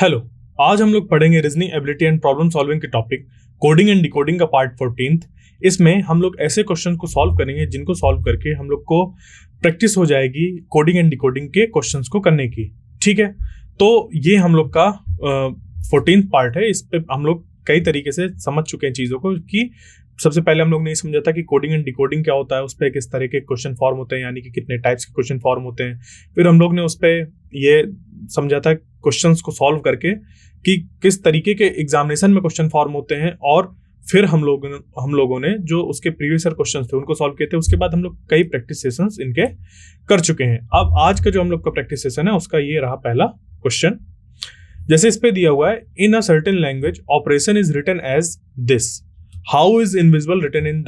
Hello. आज हम लोग पढ़ेंगे reasoning ability and problem solving के टॉपिक कोडिंग एंड डिकोडिंग का पार्ट 14th। इसमें हम लोग ऐसे क्वेश्चन को सॉल्व करेंगे जिनको सॉल्व करके हम लोग को प्रैक्टिस हो जाएगी कोडिंग एंड डिकोडिंग के क्वेश्चंस को करने की। ठीक है, तो ये हम लोग का 14th पार्ट है। इस पे हम लोग कई तरीके से समझ चुके हैं चीज़ों को कि सबसे पहले हम लोग ने समझा था कि कोडिंग एंड डिकोडिंग क्या होता है, उस पर किस तरह के क्वेश्चन फॉर्म होते हैं, यानी कि कितने टाइप्स के क्वेश्चन फॉर्म होते हैं। फिर हम लोग ने उस पर ये समझा था क्वेश्चंस को सॉल्व करके कि किस तरीके के एग्जामिनेशन में क्वेश्चन फॉर्म होते हैं, और फिर हम लोगों ने जो उसके प्रीवियस ईयर क्वेश्चंस थे उनको सॉल्व किए थे। उसके बाद हम लोग कई प्रैक्टिस सेशंस इनके कर चुके हैं। अब आज का जो हम लोग का प्रैक्टिस सेशन है उसका ये रहा पहला क्वेश्चन। जैसे इस पे दिया हुआ है, in a certain language operation is written as this, how is invisible written in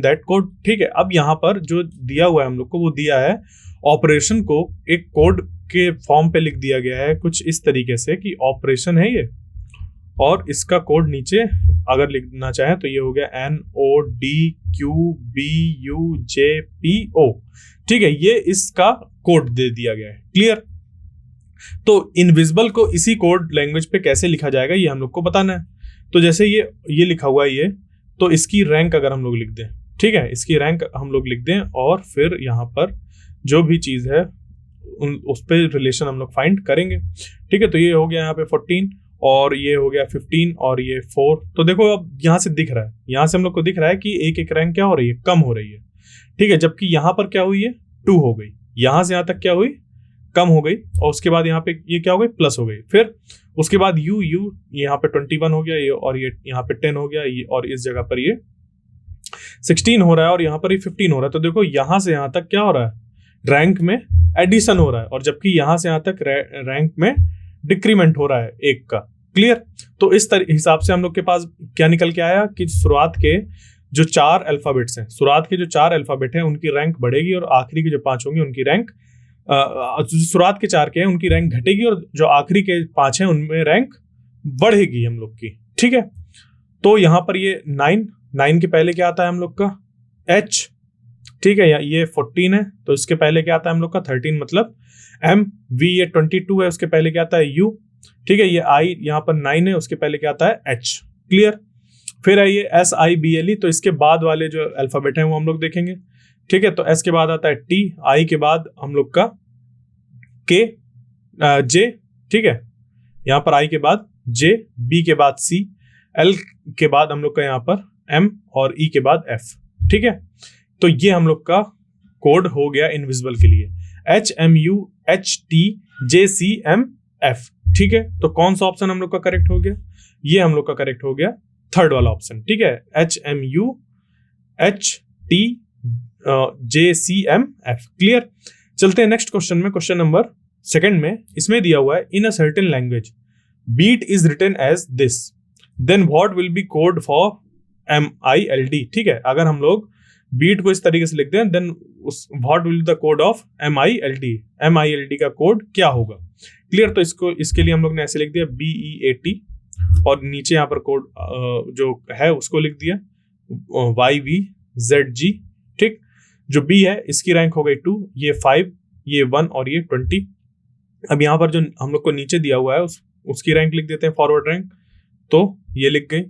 that code. ठीक है, अब यहाँ पर जो दिया हुआ है हम लोग को, वो दिया है ऑपरेशन को एक कोड के फॉर्म पे लिख दिया गया है कुछ इस तरीके से कि ऑपरेशन है ये, और इसका कोड नीचे अगर लिखना चाहे तो ये हो गया NODQBUJPO। ठीक है, ये इसका कोड दे दिया गया है। क्लियर? तो इनविजिबल को इसी कोड लैंग्वेज पे कैसे लिखा जाएगा ये हम लोग को बताना है। तो जैसे ये लिखा हुआ है ये, तो इसकी रैंक अगर हम लोग लिख दें, ठीक है, इसकी रैंक हम लोग लिख दें, और फिर यहाँ पर जो भी चीज़ है उस पर रिलेशन हम लोग फाइंड करेंगे। ठीक है, तो ये हो गया यहाँ पे 14 और ये हो गया 15 और ये 4। तो देखो अब यहाँ से दिख रहा है, यहाँ से हम लोग को दिख रहा है कि एक एक रैंक क्या हो रही है, कम हो रही है। ठीक है, जबकि यहाँ पर क्या हुई है, 2 हो गई। यहाँ से यहाँ तक क्या हुई, कम हो गई, और उसके बाद यहाँ पे ये क्या हो गई, प्लस हो गई। फिर उसके बाद यू यहाँ पे 21 हो गया ये, और ये यहाँ पे 10 हो गया ये, और इस जगह पर ये 16 हो रहा है, और यहाँ पर ये 15 हो रहा है। तो देखो यहाँ से यहाँ तक क्या हो रहा है, रैंक में एडिशन हो रहा है, और जबकि यहाँ से यहाँ तक रैंक में डिक्रीमेंट हो रहा है एक का। क्लियर? तो इस हिसाब से हम लोग के पास क्या निकल के आया कि शुरुआत के जो 4 अल्फाबेट्स हैं, शुरुआत के जो 4 अल्फाबेट हैं उनकी रैंक बढ़ेगी, और आखिरी के जो 5 होंगे उनकी रैंक, शुरुआत के 4 के हैं उनकी रैंक घटेगी, और जो आखिरी के 5 हैं उनमें रैंक बढ़ेगी हम लोग की। ठीक है, तो यहाँ पर ये 9 के पहले क्या आता है हम लोग का, H। ठीक है, ये 14 है, तो इसके पहले क्या आता है हम लोग का 13, मतलब M। V ये 22 है, उसके पहले क्या आता है U। ठीक है, ये I यहाँ पर 9 है, उसके पहले क्या आता है H। क्लियर? फिर है ये SIBLE, तो इसके बाद वाले जो अल्फाबेट हैं वो हम लोग देखेंगे। ठीक है, तो S के बाद आता है T, I के बाद हम लोग का K, J। ठीक है, यहाँ पर I के बाद J, B के बाद C, L के बाद हम लोग का यहाँ पर M, और E के बाद F। ठीक है, तो ये हम लोग का कोड हो गया इनविजिबल के लिए, HMUHTJCMF। ठीक है, तो कौन सा ऑप्शन हम लोग का करेक्ट हो गया, ये हम लोग का करेक्ट हो गया थर्ड वाला ऑप्शन। ठीक है, HMUHTJCMF। क्लियर? चलते हैं नेक्स्ट क्वेश्चन में। क्वेश्चन नंबर 2 में इसमें दिया हुआ है, in a certain language beat is written as this, then what will be code for MILD। ठीक है, अगर हम लोग बीट को इस तरीके से लिख दें, then what will the code of MILD का कोड क्या होगा। क्लियर? तो इसके लिए हम लोग ने ऐसे लिख दिया BEAT, और नीचे यहाँ पर कोड जो है उसको लिख दिया YVZG। ठीक, जो B है इसकी रैंक हो गई 2, ये 5, ये 1 और ये 20। अब यहाँ पर जो हम लोग को नीचे दिया हुआ है उसकी रैंक लिख देते हैं, फॉरवर्ड रैंक, तो ये लिख गई।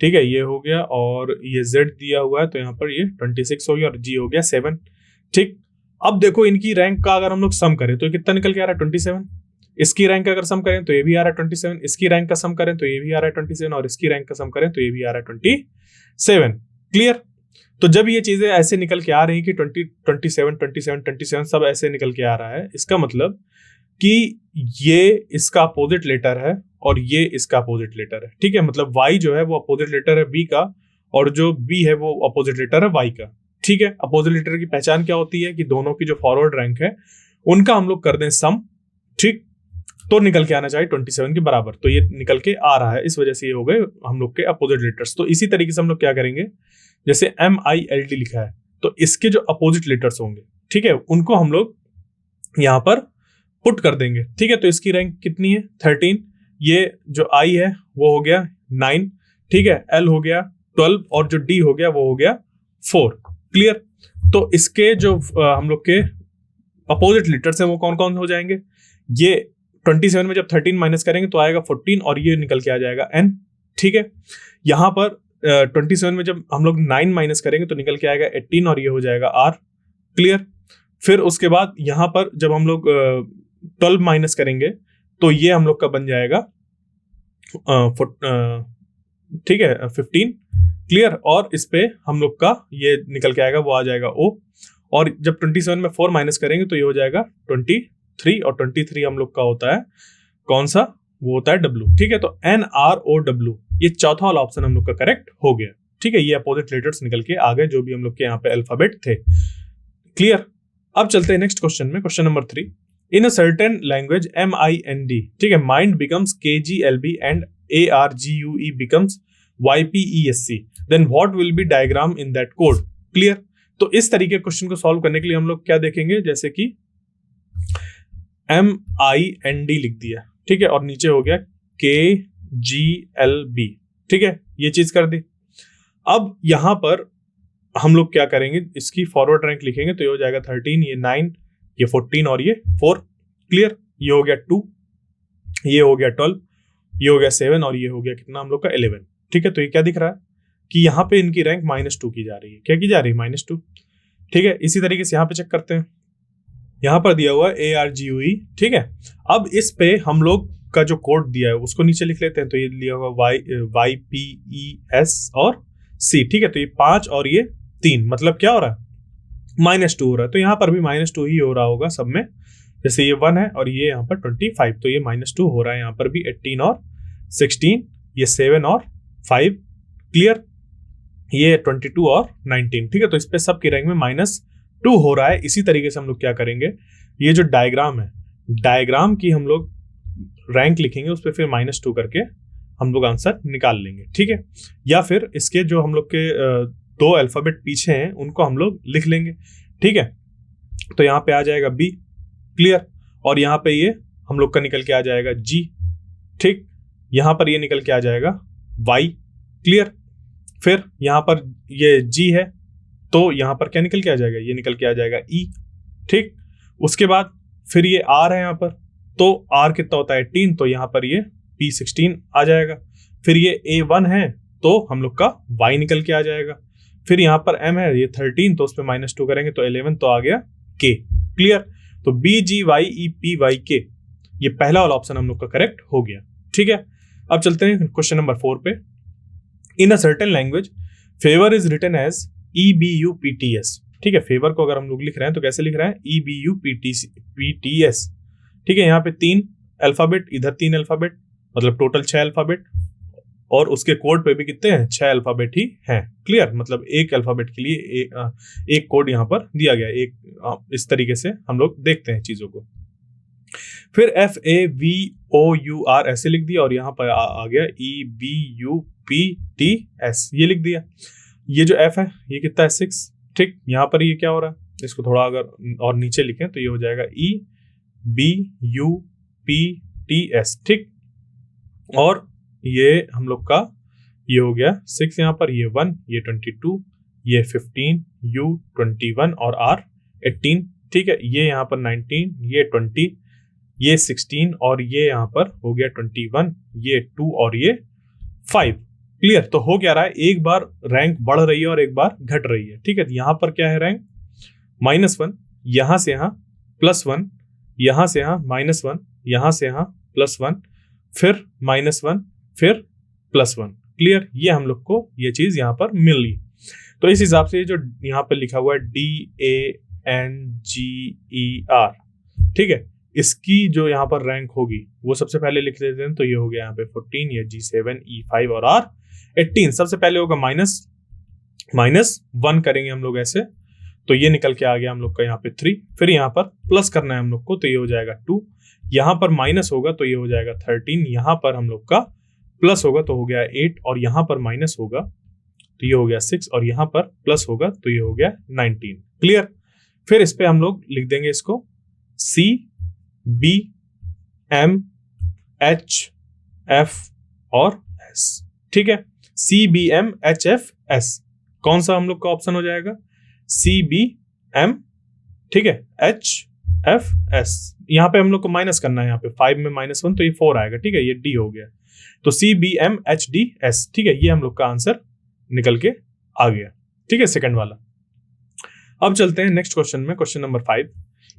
ठीक है, ये हो गया, और ये Z दिया हुआ है तो यहाँ पर ये 26 हो गया, और G हो गया 7। ठीक, अब देखो इनकी रैंक का अगर हम लोग सम करें तो कितना निकल के आ रहा है, 27। इसकी रैंक का अगर सम करें तो ये भी आ रहा है 27, इसकी रैंक का सम करें तो ये भी आ रहा है 27, और इसकी रैंक का सम करें तो ये भी आ रहा है 27। क्लियर? तो जब ये चीजें ऐसे निकल के आ रही कि 27 सब ऐसे निकल के आ रहा है, इसका मतलब कि ये इसका अपोजिट लेटर है और ये इसका अपोजिट लेटर है। ठीक है, मतलब Y जो है वो अपोजिट लेटर है B का, और जो B है वो अपोजिट लेटर है Y का। ठीक है, अपोजिट लेटर की पहचान क्या होती है कि दोनों की जो फॉरवर्ड रैंक है उनका हम लोग कर दें सम। ठीक, तो निकल के आना चाहिए 27 के बराबर, तो ये निकल के आ रहा है, इस वजह से ये हो गए हम लोग के अपोजिट लेटर्स। तो इसी तरीके से हम लोग क्या करेंगे, जैसे MILD लिखा है तो इसके जो अपोजिट लेटर्स होंगे, ठीक है, उनको हम लोग यहाँ पर पुट कर देंगे। ठीक है, तो इसकी रैंक कितनी है, 13, ये जो I है वो हो गया 9, ठीक है, L हो गया 12, और जो D हो गया वो हो गया 4। क्लियर? तो इसके जो हम लोग के अपोजिट लेटर्स हैं वो कौन कौन हो जाएंगे, ये 27 में जब 13 माइनस करेंगे तो आएगा 14 और ये निकल के आ जाएगा n। ठीक है, यहाँ पर 27 में जब हम लोग 9 माइनस करेंगे तो निकल के आएगा 18 और ये हो जाएगा r। क्लियर। फिर उसके बाद यहाँ पर जब हम लोग 12 माइनस करेंगे तो ये हम लोग का बन जाएगा ठीक है 15। क्लियर। और इस पे हम लोग का ये निकल के आएगा, वो आ जाएगा o। और जब 27 में 4 माइनस करेंगे तो ये हो जाएगा 23 और 23 हम लोग का होता है कौन सा, वो होता है w। ठीक है, तो NROW ये चौथा वाला ऑप्शन हम लोग का करेक्ट हो गया। ठीक है, ये अपोजिट लेटर्स निकल के आ गए जो भी हम लोग के यहाँ पे अल्फाबेट थे। क्लियर। अब चलते हैं नेक्स्ट क्वेश्चन में, question number 3। In a certain language MIND, ठीक है, mind becomes KGLB and ARGUE becomes YPESC, then what will be diagram in that code. Clear. तो इस तरीके क्वेश्चन को सॉल्व करने के लिए हम लोग क्या देखेंगे, जैसे कि MIND लिख दिया, ठीक है, और नीचे हो गया KGLB। ठीक है, ये चीज कर दी। अब यहां पर हम लोग क्या करेंगे, इसकी फॉरवर्ड रैंक लिखेंगे तो ये हो जाएगा 13, ये 9, ये 14 और ये 4। क्लियर। ये हो गया 2, ये हो गया 12, ये हो गया 7 और ये हो गया कितना हम लोग का 11। ठीक है, तो ये क्या दिख रहा है कि यहाँ पे इनकी रैंक -2 की जा रही है। क्या की जा रही है, -2। ठीक है, इसी तरीके से यहाँ पे चेक करते हैं, यहाँ पर दिया हुआ है ARGUE। ठीक है, अब इस पे हम लोग का जो कोड दिया है उसको नीचे लिख लेते हैं। तो ये दिया हुआ YPES और C। ठीक है, तो ये 5 और ये 3, मतलब क्या हो रहा है, -2 हो रहा है। तो यहाँ पर भी -2 ही हो रहा होगा सब में। जैसे ये 1 है और ये यहाँ पर 25, तो ये -2 हो रहा है यहाँ पर भी। 18 और 16, ये 7 और 5। क्लियर। ये 22 और 19। ठीक है, तो इस पे सब की रैंक में -2 हो रहा है। इसी तरीके से हम लोग क्या करेंगे, ये जो डायग्राम है, डायग्राम की हम लोग रैंक लिखेंगे, उस पर फिर -2 करके हम लोग आंसर निकाल लेंगे। ठीक है, या फिर इसके जो हम लोग के 2 अल्फाबेट पीछे हैं उनको हम लोग लिख लेंगे। ठीक है, तो यहाँ पे आ जाएगा B। क्लियर। और यहाँ पे ये हम लोग का निकल के आ जाएगा G। ठीक, यहाँ पर ये निकल के आ जाएगा Y। क्लियर। फिर यहाँ पर ये G है तो यहाँ पर क्या निकल के आ जाएगा, ये निकल के आ जाएगा E। ठीक, उसके बाद फिर ये R है यहाँ पर, तो R कितना होता है 18, तो यहाँ पर ये P16 आ जाएगा। फिर ये A1 है तो हम लोग का Y निकल के आ जाएगा। फिर यहाँ पर M है, ये 13, तो उस पर -2 करेंगे तो 11, तो आ गया K। क्लियर। तो BGYEPYK ये पहला वाला ऑप्शन हम लोग का करेक्ट हो गया। ठीक है, अब चलते हैं क्वेश्चन नंबर 4 पे। In a certain language favour is written as EBUPTS। ठीक है, फेवर को अगर हम लोग लिख रहे हैं तो कैसे लिख रहे हैं, EBUPTS। ठीक है, यहाँ पे 3 अल्फाबेट, इधर 3 अल्फाबेट, मतलब टोटल 6 अल्फाबेट, और उसके कोड पे भी कितने हैं, 6 अल्फाबेट ही हैं। क्लियर। मतलब एक अल्फाबेट के लिए एक कोड यहाँ पर दिया गया, एक इस तरीके से हम लोग देखते हैं चीजों को। फिर FAVOUR ऐसे लिख दिया और यहाँ पर आ गया EBUPTS, ये लिख दिया। ये जो F है ये कितना है, 6। ठीक, यहाँ पर ये क्या हो रहा है, इसको थोड़ा अगर और नीचे लिखें तो ये हो जाएगा EBUPTS। ठीक, और ये हम लोग का ये हो गया 6 यहाँ पर, ये 1, ये 22, ये 15, U 21 और R 18। ठीक है, ये यहाँ पर 19, ये 20, ये 16 और ये यहाँ पर हो गया 21, ये 2 और ये 5। क्लियर। तो हो क्या रहा है, एक बार रैंक बढ़ रही है और एक बार घट रही है। ठीक है, यहाँ पर क्या है रैंक, -1, यहाँ से यहाँ +1, यहाँ से यहाँ -1, यहाँ से यहाँ +1, फिर -1, फिर +1। क्लियर। ये हम लोग को ये चीज यहाँ पर मिल रही। तो इस हिसाब से जो यहाँ पर लिखा हुआ है DANGER, ठीक है, इसकी जो यहाँ पर रैंक होगी वो सबसे पहले लिख लेते हैं। तो ये हो गया यहाँ पे 14, ये G7, E5 और R 18। सबसे पहले होगा -1 करेंगे हम लोग ऐसे, तो ये निकल के आ गया हम लोग का यहाँ पे 3। फिर यहाँ पर प्लस करना है हम लोग को, तो ये हो जाएगा 2। यहाँ पर माइनस होगा तो ये हो जाएगा 13। यहाँ पर हम लोग का प्लस होगा तो हो गया 8, और यहाँ पर माइनस होगा तो ये हो गया 6, और यहाँ पर प्लस होगा तो ये हो गया 19। क्लियर। फिर इस पे हम लोग लिख देंगे इसको CBMHF और S। ठीक है, CBMHFS कौन सा हम लोग का ऑप्शन हो जाएगा, CBM, ठीक है, एफ एस, यहाँ पे हम लोग को माइनस करना है, यहाँ पे 5 में -1 तो ये 4 आएगा, ठीक है, ये डी हो गया। तो CBMHDS, ठीक है, ये हम लोग का आंसर निकल के आ गया, ठीक है, सेकंड वाला। अब चलते हैं नेक्स्ट क्वेश्चन में, question number 5।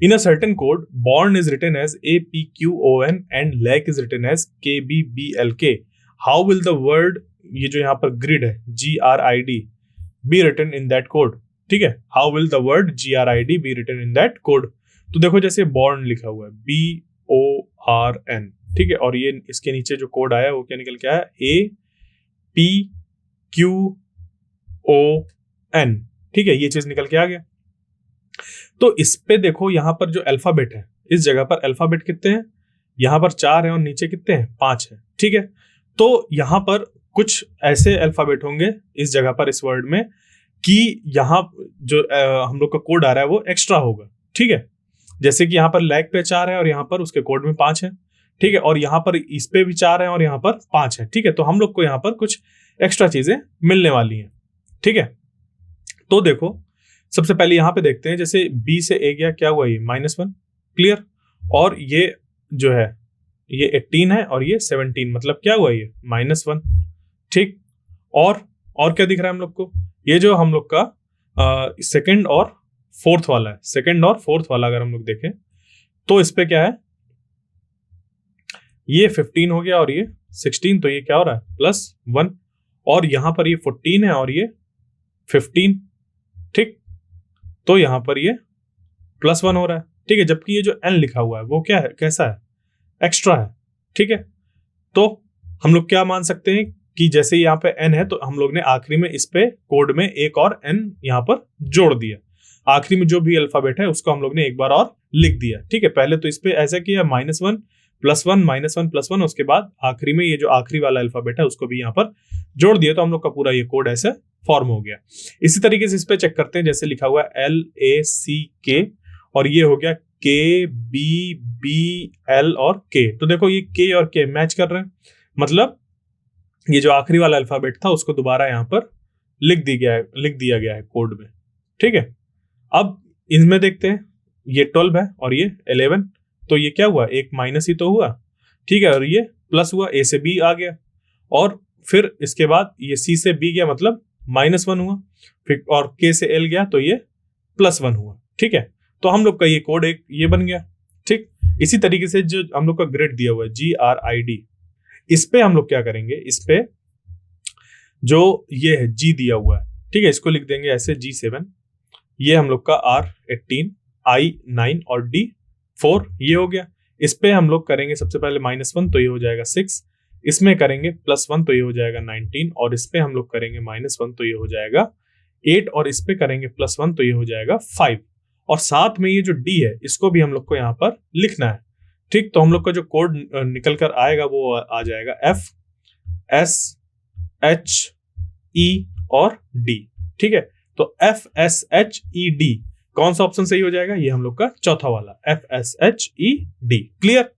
In a certain code born is written as APQON and lack is written as KBBLK, how will the word, ये जो यहाँ पर ग्रिड है GRID be written in that code, ठीक है, how will the word GRID be written in that code. तो देखो जैसे बॉर्न लिखा हुआ है BORN, ठीक है, और ये इसके नीचे जो कोड आया वो क्या निकल के आया, APQON, ठीक है, ये चीज निकल के आ गया। तो इस पे देखो यहाँ पर जो अल्फाबेट है, इस जगह पर अल्फाबेट कितने हैं, यहाँ पर 4 है और नीचे कितने हैं, 5 है, ठीक है। तो यहाँ पर कुछ ऐसे अल्फाबेट होंगे इस जगह पर इस वर्ड में कि यहाँ जो हम लोग का कोड आ रहा है वो एक्स्ट्रा होगा, ठीक है। जैसे कि यहाँ पर लैग पे 4 है और यहाँ पर उसके कोड में 5 है, ठीक है, और यहाँ पर इस पे भी 4 है और यहाँ पर 5 है, ठीक है। तो हम लोग को यहाँ पर कुछ एक्स्ट्रा चीजें मिलने वाली हैं, ठीक है। तो देखो सबसे पहले यहाँ पे देखते हैं, जैसे B से A गया, क्या हुआ, ये -1, क्लियर, और ये जो है ये 18 है और ये 17, मतलब क्या हुआ, ये -1, ठीक। और क्या दिख रहा है हम लोग को, ये जो हम लोग का सेकंड और फोर्थ वाला है, सेकंड और फोर्थ वाला अगर हम लोग देखें तो इस पे क्या है, ये 15 हो गया और ये 16, तो ये क्या हो रहा है, +1, और यहां पर ये 14 है और ये 15, ठीक, तो यहां पर ये +1 हो रहा है, ठीक है। जबकि ये जो n लिखा हुआ है वो क्या है, कैसा है, एक्स्ट्रा है, ठीक है। तो हम लोग क्या मान सकते हैं कि जैसे यहाँ पे n है तो हम लोग ने आखिरी में इस पे कोड में एक और n यहाँ पर जोड़ दिया, आखिरी में जो भी अल्फाबेट है उसको हम लोग ने एक बार और लिख दिया, ठीक है। पहले तो इस पे ऐसा किया -1 +1 -1 +1, उसके बाद आखिरी में ये जो आखिरी वाला अल्फाबेट है उसको भी यहाँ पर जोड़ दिया, तो हम लोग का पूरा ये कोड ऐसे फॉर्म हो गया। इसी तरीके से इस पे चेक करते हैं, जैसे लिखा हुआ है LACK और ये हो गया KBBL और K, तो देखो ये K और K मैच कर रहे हैं, मतलब ये जो आखिरी वाला अल्फाबेट था उसको दोबारा यहाँ पर लिख दिया गया है कोड में, ठीक है। अब इनमें देखते हैं, ये 12 है और ये 11, तो ये क्या हुआ, एक माइनस ही तो हुआ, ठीक है, और ये प्लस हुआ, A से B आ गया, और फिर इसके बाद ये C से B गया, मतलब -1 हुआ, फिर और K से L गया तो ये +1 हुआ, ठीक है। तो हम लोग का ये कोड एक ये बन गया, ठीक। इसी तरीके से जो हम लोग का ग्रिड दिया हुआ है GRID, इस पे हम लोग क्या करेंगे, इस पे जो ये है G दिया हुआ है, ठीक है, इसको लिख देंगे ऐसे G7, ये हम लोग का R18, I9 और D4, ये हो गया। इस पे हम लोग करेंगे सबसे पहले -1 तो ये हो जाएगा 6, इसमें करेंगे +1 तो ये हो जाएगा 19, और इस पे हम लोग करेंगे -1 तो ये हो जाएगा 8, और इस पे करेंगे +1 तो ये हो जाएगा 5, और साथ में ये जो D है इसको भी हम लोग को यहाँ पर लिखना है, ठीक। तो हम लोग का जो कोड निकल कर आएगा वो आ जाएगा FSHE और D, ठीक है। तो FSHED कौन सा ऑप्शन सही हो जाएगा, ये हम लोग का चौथा वाला FSHED, क्लियर।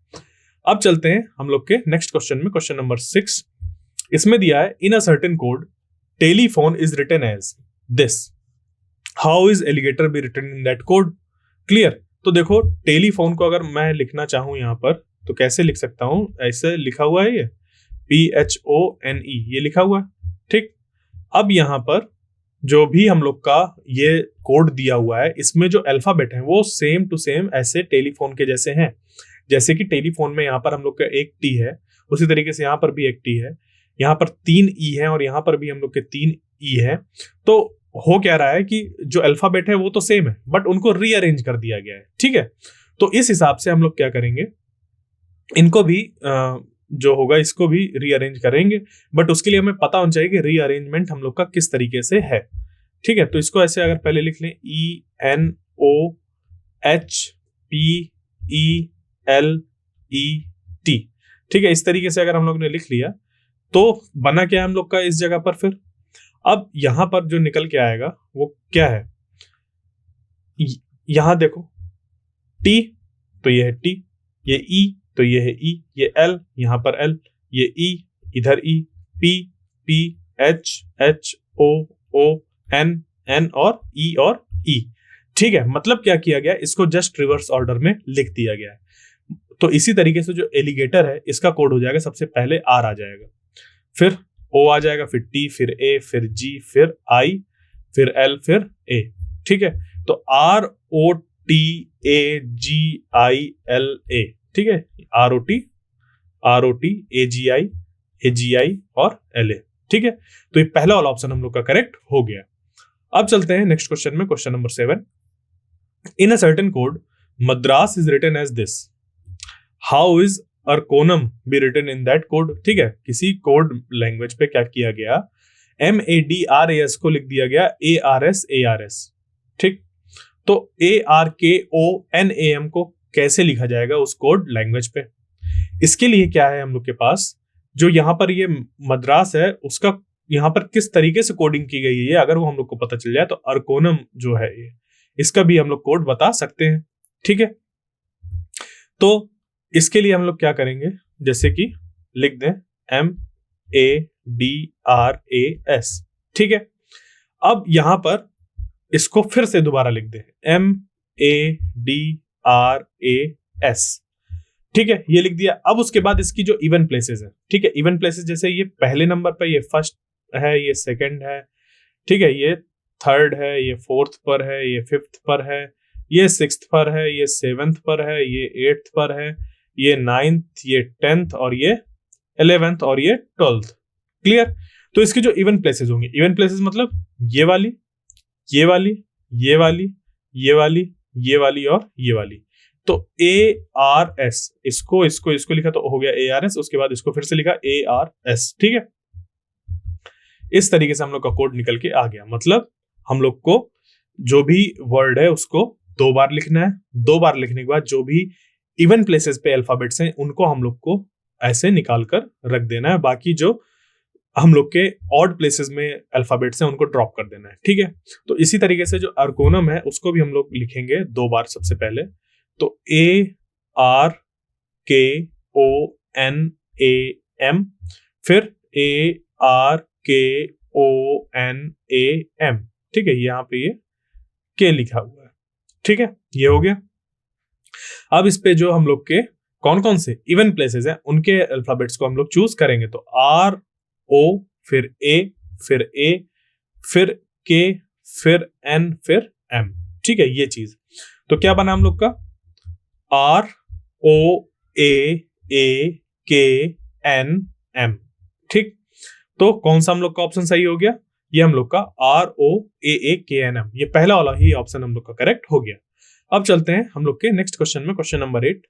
अब चलते हैं हम लोग के नेक्स्ट क्वेश्चन में, क्वेश्चन नंबर 6। इसमें दिया है in a certain code telephone is written as this, how is alligator be written in that code, clear. तो देखो टेलीफोन को अगर मैं लिखना चाहूं यहाँ पर तो कैसे लिख सकता हूं, ऐसे लिखा हुआ है, ये PHONE ये लिखा हुआ है, ठीक। अब यहाँ पर जो भी हम लोग का ये कोड दिया हुआ है इसमें जो अल्फाबेट है वो सेम टू सेम ऐसे टेलीफोन के जैसे हैं, जैसे कि टेलीफोन में यहाँ पर हम लोग का एक T है, उसी तरीके से यहाँ पर भी एक T है, यहाँ पर 3 E है और यहाँ पर भी हम लोग के 3 E है। तो हो क्या रहा है कि जो अल्फाबेट है वो तो सेम है बट उनको रीअरेंज कर दिया गया है, ठीक है। तो इस हिसाब से हम लोग क्या करेंगे, इनको भी जो होगा इसको भी रीअरेंज करेंगे, बट उसके लिए हमें पता होना चाहिए कि रीअरेंजमेंट हम लोग का किस तरीके से है, ठीक है। तो इसको ऐसे अगर पहले लिख लें ENOHPELET, ठीक है, इस तरीके से अगर हम लोग ने लिख लिया तो बना क्या है हम लोग का इस जगह पर। फिर अब यहां पर जो निकल के आएगा वो क्या है, यहां देखो T तो ये है T, ये E तो ये है E, ये L यहां पर L, ये E इधर E, P P H H O O N N और E और E, ठीक है, मतलब क्या किया गया, इसको जस्ट रिवर्स ऑर्डर में लिख दिया गया है। तो इसी तरीके से जो एलिगेटर है इसका कोड हो जाएगा, सबसे पहले आर आ जाएगा, फिर ओ आ जाएगा, फिर टी, फिर ए, फिर जी, फिर आई, फिर एल, फिर ए। ठीक है, तो R O T A G I L A. ठीक है, are O T A G आई और एल ए। ठीक है, तो ये पहला वाला ऑप्शन हम लोग का करेक्ट हो गया। अब चलते हैं नेक्स्ट क्वेश्चन में, question number 7। In a certain code Madras is written as this, how is Arkonam be written in that code. ठीक है, किसी कोड लैंग्वेज पे क्या किया गया, MADRAS को लिख दिया गया ARS। ठीक, तो ARKONAM को कैसे लिखा जाएगा उस कोड लैंग्वेज पे। इसके लिए क्या है हम लोग के पास, जो यहाँ पर ये मद्रास है उसका यहाँ पर किस तरीके से कोडिंग की गई है, अगर वो हम लोग को पता चल जाए तो अर्कोनम जो है ये, इसका भी हम लोग कोड बता सकते हैं। ठीक है, तो इसके लिए हम लोग क्या करेंगे, जैसे कि लिख दें MADRAS। ठीक है, अब यहां पर इसको फिर से दोबारा लिख दें MADRAS। ठीक है, ये लिख दिया। अब उसके बाद इसकी जो इवन प्लेसेस है, ठीक है, इवन प्लेसेस जैसे ये पहले नंबर पर ये फर्स्ट है, ये सेकंड है, ठीक है, ये थर्ड है, ये फोर्थ पर है, ये फिफ्थ पर है, ये सिक्स्थ पर है, ये सेवेंथ पर है, ये एट्थ पर है, ये नाइन्थ, ये 10th और ये 11th और ये 12th। क्लियर, तो इसके जो इवन प्लेसेस होंगे, इवन प्लेसेस मतलब ये वाली, ये वाली, ये वाली, ये वाली, ये वाली और ये वाली। तो ARS, इसको इसको इसको लिखा तो हो गया ARS, उसके बाद इसको फिर से लिखा ARS। ठीक है, इस तरीके से हम लोग का कोड निकल के आ गया। मतलब हम लोग को जो भी वर्ड है उसको 2 बार लिखना है, 2 बार लिखने के बाद जो भी इवन प्लेसेस पे अल्फाबेट्स हैं उनको हम लोग को ऐसे निकाल कर रख देना है, बाकी जो हम लोग के ऑड प्लेसेस में अल्फाबेट्स हैं उनको ड्रॉप कर देना है। ठीक है, तो इसी तरीके से जो अर्कोनम है उसको भी हम लोग लिखेंगे 2 बार। सबसे पहले तो ARKONAM, फिर ARKONAM। ठीक है, यहाँ पे ये के लिखा हुआ है। ठीक है, ये हो गया। अब इस पे जो हम लोग के कौन कौन से इवन प्लेसेस हैं उनके अल्फाबेट्स को हम लोग चूज करेंगे, तो RO, फिर A, फिर A, फिर K, फिर N, फिर M। ठीक है, ये चीज तो क्या बना हम लोग का ROAAKNM। ठीक, तो कौन सा हम लोग का ऑप्शन सही हो गया, ये हम लोग का ROAAKNM, ये पहला वाला ही ऑप्शन हम लोग का करेक्ट हो गया। अब चलते हैं हम लोग के नेक्स्ट क्वेश्चन में, क्वेश्चन नंबर 8।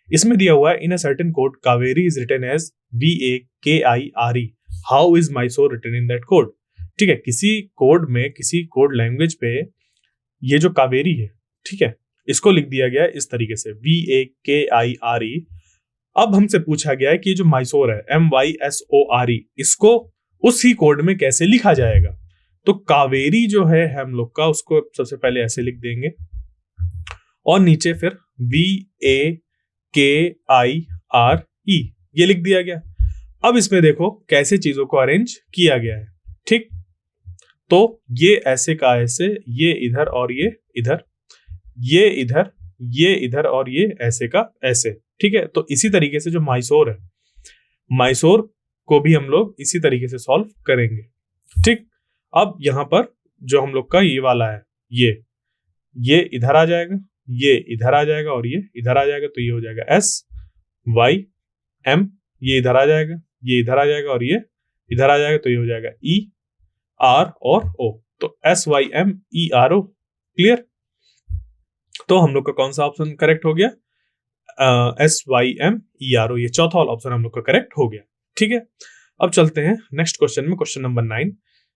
इसमें दिया हुआ है in a certain code Kaveri is written as VAKIRE, how is Mysore written in that code. ठीक है, किसी कोड में, किसी कोड लैंग्वेज पे ये जो कावेरी है, ठीक है, इसको लिख दिया गया है इस तरीके से VAKIRE। अब हमसे पूछा गया है कि जो माइसोर है MYSORE, इसको उसी कोड में कैसे लिखा जाएगा। तो कावेरी जो है हम लोग का, उसको सबसे पहले ऐसे लिख देंगे और नीचे फिर VAKIRE, ये लिख दिया गया। अब इसमें देखो कैसे चीजों को अरेंज किया गया है। ठीक, तो ये ऐसे का ऐसे, ये इधर और ये इधर, ये इधर, ये इधर और ये ऐसे का ऐसे। ठीक है, तो इसी तरीके से जो माइसोर है, माइसोर को भी हम लोग इसी तरीके से सॉल्व करेंगे। ठीक, अब यहां पर जो हम लोग का ये वाला है, ये इधर आ जाएगा, ये इधर आ जाएगा और ये इधर आ जाएगा, तो ये हो जाएगा SYM। ये इधर आ जाएगा, ये इधर आ जाएगा और ये इधर आ जाएगा, तो ये हो जाएगा ER और O, तो SYMERO। क्लियर, तो हम लोग का कौन सा ऑप्शन करेक्ट हो गया, SYMERO, ये चौथा वाला ऑप्शन हम लोग का करेक्ट हो गया। ठीक है, अब चलते हैं नेक्स्ट क्वेश्चन में, क्वेश्चन नंबर 9।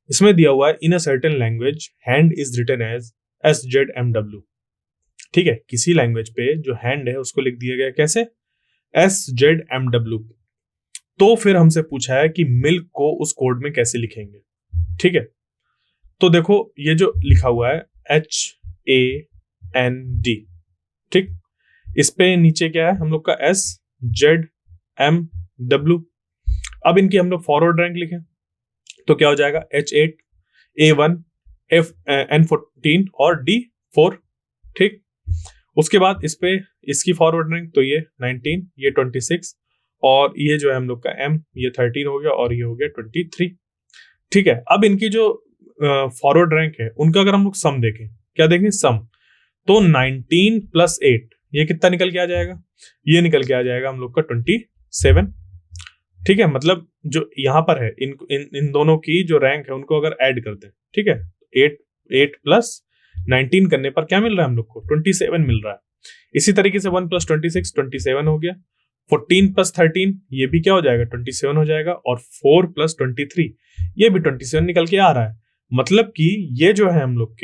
इसमें दिया हुआ है in a certain language hand is written as SZMW। ठीक है, किसी लैंग्वेज पे जो हैंड है उसको लिख दिया गया कैसे, SZMW। तो फिर हमसे पूछा है कि मिल्क को उस कोड में कैसे लिखेंगे। ठीक है, तो देखो ये जो लिखा हुआ है HAND, ठीक, इस पे नीचे क्या है हम लोग का SZMW। अब इनकी हम लोग फॉरवर्ड रैंक लिखें तो क्या हो जाएगा H8, A1, N14 और D4। ठीक। उसके बाद इस पे इसकी फॉरवर्ड रैंक, तो ये 19, ये 26, और ये जो है हम लोग का M, ये 13 हो गया और ये हो गया 23। ठीक है, अब इनकी जो फॉरवर्ड रैंक है उनका अगर हम लोग सम देखें, क्या देखें सम, तो 19 + 8 ये कितना निकल के आ जाएगा, ये निकल के आ जाएगा हम लोग का 27। ठीक है, मतलब जो यहाँ पर है इन दोनों की जो रैंक है उनको अगर ऐड करते हैं, ठीक है, 8 + 19 करने पर क्या मिल रहा है हम लोग को, 27 मिल रहा है। इसी तरीके से 1 + 26 27 हो गया, 14 + 13 ये भी क्या हो जाएगा, 27 हो जाएगा, और 4 + 23 ये भी 27 निकल के आ रहा है। मतलब कि ये जो है हम लोग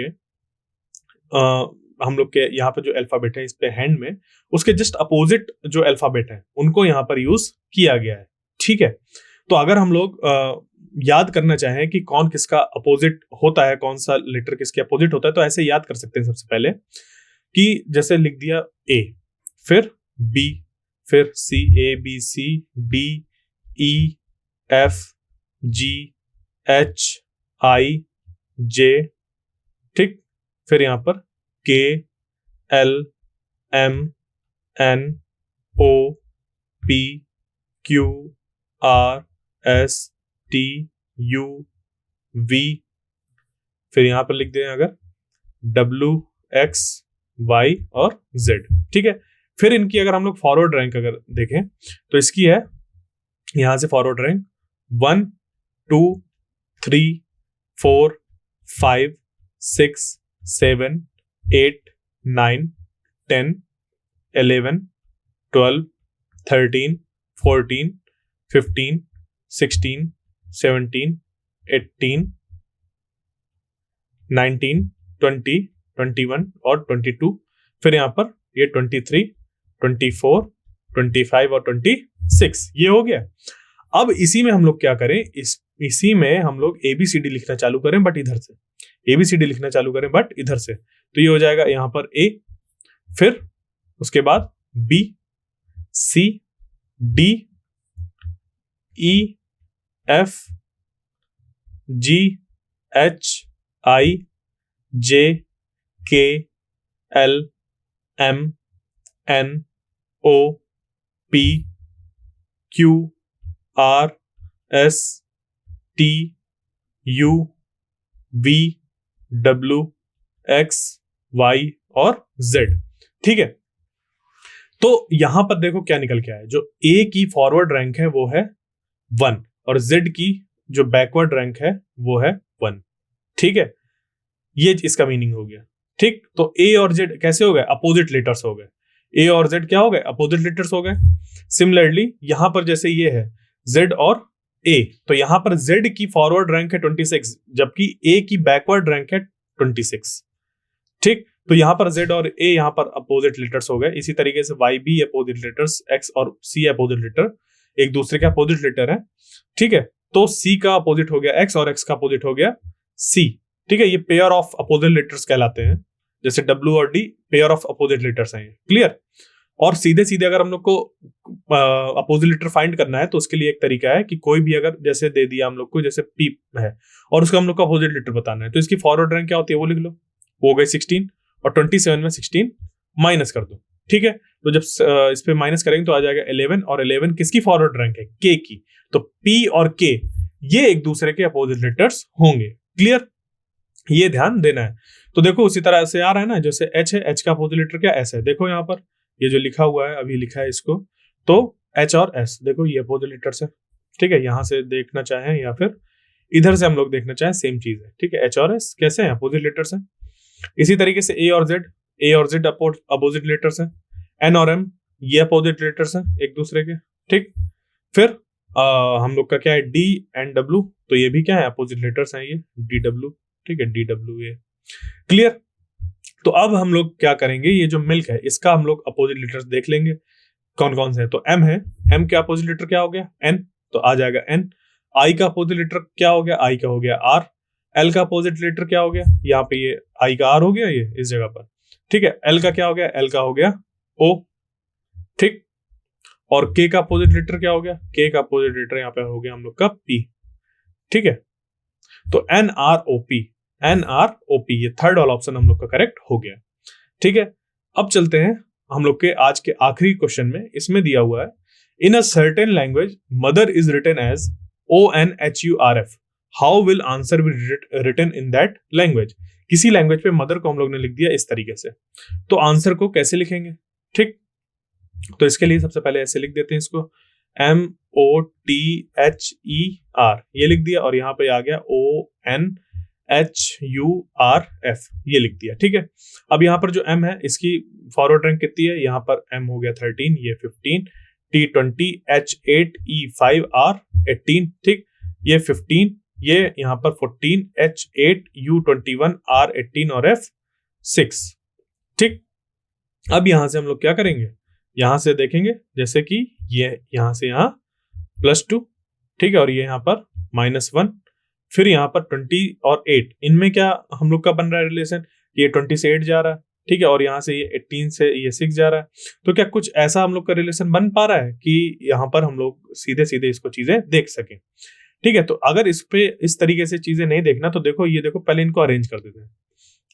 के यहाँ पे जो अल्फाबेट है इस पे हैंड में, उसके जस्ट अपोजिट जो अल्फाबेट है उनको यहाँ पर यूज किया गया है। ठीक है, तो अगर हम लोग याद करना चाहें कि कौन किसका अपोजिट होता है, कौन सा लेटर किसके अपोजिट होता है, तो ऐसे याद कर सकते हैं सबसे पहले कि जैसे लिख दिया A, फिर B, फिर C, A B C D E F G H I J, ठीक, फिर यहां पर K L M N O P Q R S T U V, फिर यहां पर लिख दें अगर W X Y और Z। ठीक है, फिर इनकी अगर हम लोग फॉरवर्ड रैंक अगर देखें तो इसकी है यहां से फॉरवर्ड रैंक 1 2 3 4 5 6 7 8 9 10 11 12 13 14 15 16 17 18 19 20 21 और 22, फिर यहाँ पर ये 23 24 25 और 26 ये हो गया। अब इसी में हम लोग क्या करें, इसी में हम लोग ABCD लिखना चालू करें, बट इधर से ABCD लिखना चालू करें बट इधर से, तो ये हो जाएगा यहाँ पर A, फिर उसके बाद B C D E F G H I J K L M N O P Q R S T U V W X Y और Z। ठीक है, तो यहां पर देखो क्या निकल के आया, जो A की फॉरवर्ड रैंक है वो है 1 और Z की जो बैकवर्ड रैंक है वो है 1। ठीक है, ये इसका मीनिंग हो गया। ठीक, तो A और Z कैसे हो गए, अपोजिट लेटर्स हो गए। A और Z क्या हो गए, अपोजिट लेटर्स हो गए। सिमिलरली यहां पर जैसे ये है Z और A, तो यहां पर Z की फॉरवर्ड रैंक है 26 जबकि A की बैकवर्ड रैंक है 26। ठीक, तो यहां पर Z और A यहां पर अपोजिट लेटर्स हो गए। इसी तरीके से Y भी अपोजिट लेटर्स, X और C अपोजिट लेटर एक दूसरे के अपोजिट लेटर है। ठीक है, तो C का अपोजिट हो गया X और X का अपोजिट हो गया C। ठीक है, ये पेयर ऑफ अपोजिट लेटर्स कहलाते हैं, जैसे W और D pair of opposite letters हैं। क्लियर, और सीधे सीधे अगर हम लोग को अपोजिट लेटर फाइंड करना है तो उसके लिए एक तरीका है कि कोई भी अगर जैसे दे दिया हम लोग को, जैसे P है और उसका हम लोग को अपोजिट लेटर बताना है, तो इसकी फॉरवर्ड रैंक क्या होती है वो लिख लो, वो हो गई 16 और 27 में 16 माइनस कर दो। ठीक है, तो जब इस पे माइनस करेंगे तो आ जाएगा 11, और 11 किसकी फॉरवर्ड रैंक है, K की, तो P और K ये एक दूसरे के अपोजिट लेटर्स होंगे। क्लियर, ये ध्यान देना है। तो देखो उसी तरह से आ रहा है ना, जैसे H है, H का अपोजिट लेटर क्या S है, देखो यहाँ पर ये जो लिखा हुआ है अभी लिखा है इसको, तो H और S देखो ये अपोजिट लेटर्स है। ठीक है, यहां से देखना चाहें या फिर इधर से हम लोग देखना चाहें सेम चीज है। ठीक है, H और S कैसे हैं, अपोजिट लेटर्स हैं। इसी तरीके से A और Z अपोजिट लेटर्स हैं। N और M ये अपोजिट लेटर्स हैं एक दूसरे के। ठीक, फिर हम लोग का क्या है D एंड W, तो ये भी क्या है अपोजिट लेटर्स हैं, ये DW। ठीक है, DW ये। क्लियर, तो अब हम लोग क्या करेंगे, ये जो मिल्क है इसका हम लोग अपोजिट लेटर्स देख लेंगे कौन कौन से हैं। तो M है, M का अपोजिट लेटर क्या हो गया N, तो आ जाएगा N। I का अपोजिट लेटर क्या हो गया, I का हो गया R। L का अपोजिट लेटर क्या हो गया, यहाँ पे ये I का R हो गया ये इस जगह पर। ठीक है, L का क्या हो गया, L का हो गया O। ठीक, और K का अपोजिट लेटर क्या हो गया, K का अपोजिट लेटर यहाँ पे हो गया हम लोग का P। ठीक है, तो NROP ये थर्ड वाला ऑप्शन हम लोग का करेक्ट हो गया। ठीक है, अब चलते हैं हम लोग के आज के आखिरी क्वेश्चन में। इसमें दिया हुआ है in a certain language mother is written as ONHURF, how will answer be written in that language. किसी लैंग्वेज पे मदर को हम लोग ने लिख दिया इस तरीके से, तो आंसर को कैसे लिखेंगे? ठीक, तो इसके लिए सबसे पहले ऐसे लिख देते हैं इसको, MOTHER ये लिख दिया, और यहाँ पे आ गया ONHURF ये लिख दिया। ठीक है, अब यहाँ पर जो M है इसकी फॉरवर्ड रैंक कितनी है? यहाँ पर M हो गया 13, ये 15, T20, H8E5 R 18, ठीक, ये 15, ये यहाँ पर 14, H8U21 R 18 और F 6। ठीक, अब यहां से हम लोग क्या करेंगे, यहां से देखेंगे जैसे कि ये यहां से यहां +2, ठीक है, और ये यहां पर -1, फिर यहां पर 20 और 8, इनमें क्या हम लोग का बन रहा है रिलेशन? ये 20 से 8 जा रहा है, ठीक है, और यहां से ये 18 से ये 6 जा रहा है। तो क्या कुछ ऐसा हम लोग का रिलेशन बन पा रहा है कि यहाँ पर हम लोग सीधे सीधे इसको चीजें देख सकें? ठीक है, तो अगर इस पे इस तरीके से चीजें नहीं देखना तो देखो, ये देखो पहले इनको अरेंज कर देते हैं।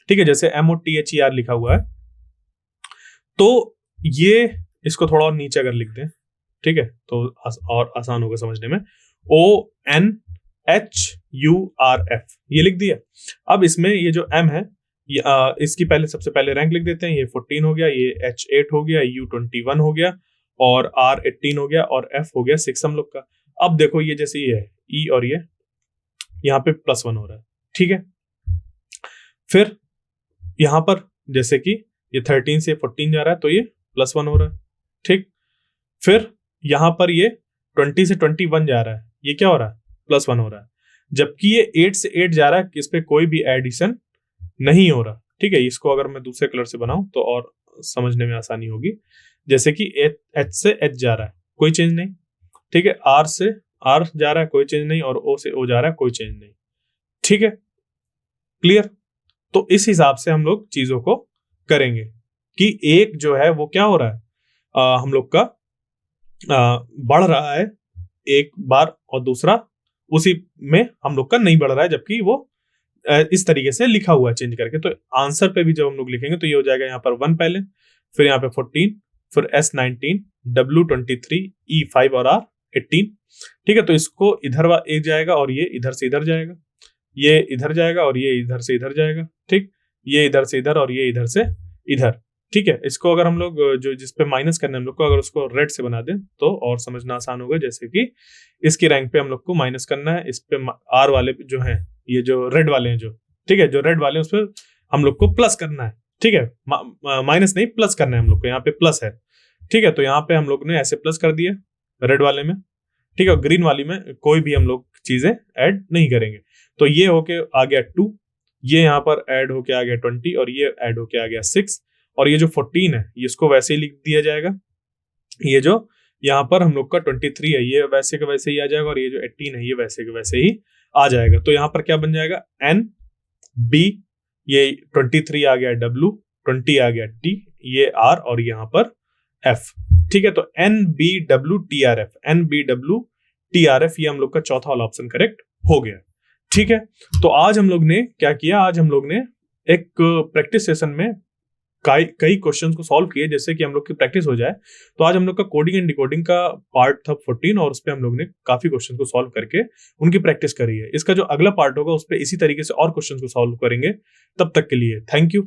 ठीक है, जैसे MOTHER लिखा हुआ है, तो ये इसको थोड़ा और नीचे अगर लिख दें, ठीक है, तो और आसान होगा समझने में, ONHURF ये लिख दिया। अब इसमें ये जो M है इसकी पहले सबसे पहले रैंक लिख देते हैं। ये 14 हो गया, ये H8 हो गया, U21 हो गया, और R 18 हो गया, और F हो गया 6 हम लोग का। अब देखो ये जैसे ये है E, और ये यहाँ पे +1 हो रहा है। ठीक है, फिर यहाँ पर जैसे कि ये 13 से 14 जा रहा है, तो ये +1 हो रहा है। ठीक, फिर यहाँ पर ये 20 से 21 जा रहा है, ये क्या हो रहा है? +1 हो रहा है। जबकि ये 8 से 8 जा रहा है, इस पे कोई भी एडिशन नहीं हो रहा। ठीक है, इसको अगर मैं दूसरे कलर से बनाऊं तो और समझने में आसानी होगी। जैसे कि H से H जा रहा है, कोई चेंज नहीं। ठीक है, R से R जा रहा है, कोई चेंज नहीं, और O से O जा रहा है, कोई चेंज नहीं। ठीक है, क्लियर? तो इस हिसाब से हम लोग चीजों को करेंगे कि एक जो है वो क्या हो रहा है, हम लोग का बढ़ रहा है एक बार, और दूसरा उसी में हम लोग का नहीं बढ़ रहा है, जबकि वो इस तरीके से लिखा हुआ है चेंज करके। तो आंसर पे भी जब हम लोग लिखेंगे तो ये हो जाएगा यहाँ पर 1 पहले, फिर यहाँ पे 14, फिर S19, W23, E5 और R 18। ठीक है, तो इसको इधर एक जाएगा, और ये इधर से इधर जाएगा, ये इधर जाएगा, और ये इधर से इधर जाएगा। ठीक, ये इधर से इधर, और ये इधर से इधर। ठीक है, इसको अगर हम लोग जो जिस पे माइनस करना है हम लोग को, अगर उसको रेड से बना दें तो और समझना आसान होगा। जैसे कि इसकी रैंक पे हम लोग को माइनस करना है, इस पे R वाले जो हैं, ये जो रेड वाले हैं जो, ठीक है, जो रेड वाले हैं उस पर हम लोग को प्लस करना है। ठीक है, माइनस नहीं प्लस करना है हम लोग को, यहाँ पे प्लस है। ठीक है, तो यहाँ पे हम लोग ने ऐसे प्लस कर दिया रेड वाले में। ठीक है, ग्रीन वाली में कोई भी हम लोग चीजें ऐड नहीं करेंगे। तो ये होके आ गया 2, ये यहाँ पर ऐड होके आ गया 20, और ये ऐड होके आ गया 6, और ये जो 14 है ये इसको वैसे ही लिख दिया जाएगा। ये जो यहाँ पर हम लोग का 23 है ये वैसे के वैसे ही आ जाएगा, और ये जो 18 है ये वैसे के वैसे ही आ जाएगा। तो यहाँ पर क्या बन जाएगा, NB, ये 23 आ गया W, 20 आ गया T, ये R, और यहाँ पर F। ठीक है, तो NBWTRF, NBWTRF ये हम लोग का चौथा वाला ऑप्शन करेक्ट हो गया। ठीक है, तो आज हम लोग ने क्या किया, आज हम लोग ने एक प्रैक्टिस सेशन में कई क्वेश्चंस को सॉल्व किए, जैसे कि हम लोग की प्रैक्टिस हो जाए। तो आज हम लोग का कोडिंग एंड डिकोडिंग का पार्ट था 14, और उस पर हम लोग ने काफी क्वेश्चन को सॉल्व करके उनकी प्रैक्टिस करी है। इसका जो अगला पार्ट होगा उस पर इसी तरीके से और क्वेश्चन को सॉल्व करेंगे। तब तक के लिए थैंक यू।